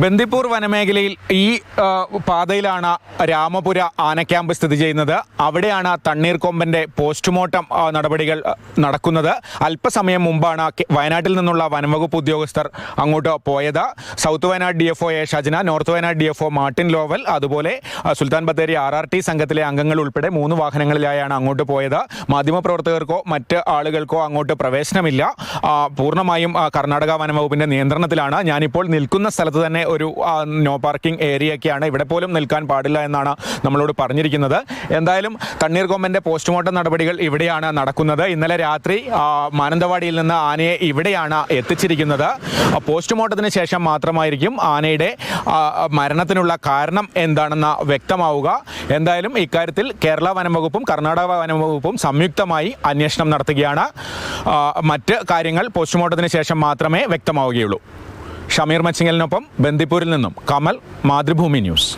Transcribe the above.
ബന്ദിപ്പൂർ വനമേഖലയിൽ ഈ പാതയിലാണ് രാമപുര ആന ക്യാമ്പ് സ്ഥിതി ചെയ്യുന്നത്. അവിടെയാണ് തണ്ണീർക്കൊമ്പൻ്റെ പോസ്റ്റ്മോർട്ടം നടപടികൾ നടക്കുന്നത്. അല്പസമയം മുമ്പാണ് വയനാട്ടിൽ നിന്നുള്ള വനംവകുപ്പ് ഉദ്യോഗസ്ഥർ അങ്ങോട്ട് പോയത്. South Wayanad DFO A Shajana, north Wayanad DFO Martin Lovel, അതുപോലെ സുൽത്താൻ ബത്തേരി RRT സംഘത്തിലെ അംഗങ്ങൾ ഉൾപ്പെടെ 3 വാഹനങ്ങളിലായാണ് അങ്ങോട്ട് പോയത്. മാധ്യമപ്രവർത്തകർക്കോ മറ്റ് ആളുകൾക്കോ അങ്ങോട്ട് പ്രവേശനമില്ല. പൂർണ്ണമായും കർണാടക വനംവകുപ്പിൻ്റെ നിയന്ത്രണത്തിലാണ്. ഞാനിപ്പോൾ നിൽക്കുന്ന സ്ഥലത്ത് തന്നെ ഒരു നോ പാർക്കിംഗ് ഏരിയയൊക്കെയാണ്. ഇവിടെ പോലും നിൽക്കാൻ പാടില്ല എന്നാണ് നമ്മളോട് പറഞ്ഞിരിക്കുന്നത്. എന്തായാലും തണ്ണീർക്കൊമ്പൻ്റെ പോസ്റ്റ്മോർട്ടം നടപടികൾ ഇവിടെയാണ് നടക്കുന്നത്. ഇന്നലെ രാത്രി മാനന്തവാടിയിൽ നിന്ന് ആനയെ ഇവിടെയാണ് എത്തിച്ചിരിക്കുന്നത്. പോസ്റ്റ്മോർട്ടത്തിന് ശേഷം മാത്രമായിരിക്കും ആനയുടെ മരണത്തിനുള്ള കാരണം എന്താണെന്ന് വ്യക്തമാവുക. എന്തായാലും ഇക്കാര്യത്തിൽ കേരള വനംവകുപ്പും കർണാടക വനംവകുപ്പും സംയുക്തമായി അന്വേഷണം നടത്തുകയാണ്. മറ്റ് കാര്യങ്ങൾ പോസ്റ്റ്മോർട്ടത്തിന് ശേഷം മാത്രമേ വ്യക്തമാവുകയുള്ളൂ. ഷമീർ മച്ചിങ്ങലിനൊപ്പം ബന്ദിപ്പൂരിൽ നിന്നും കമൽ, മാതൃഭൂമി ന്യൂസ്.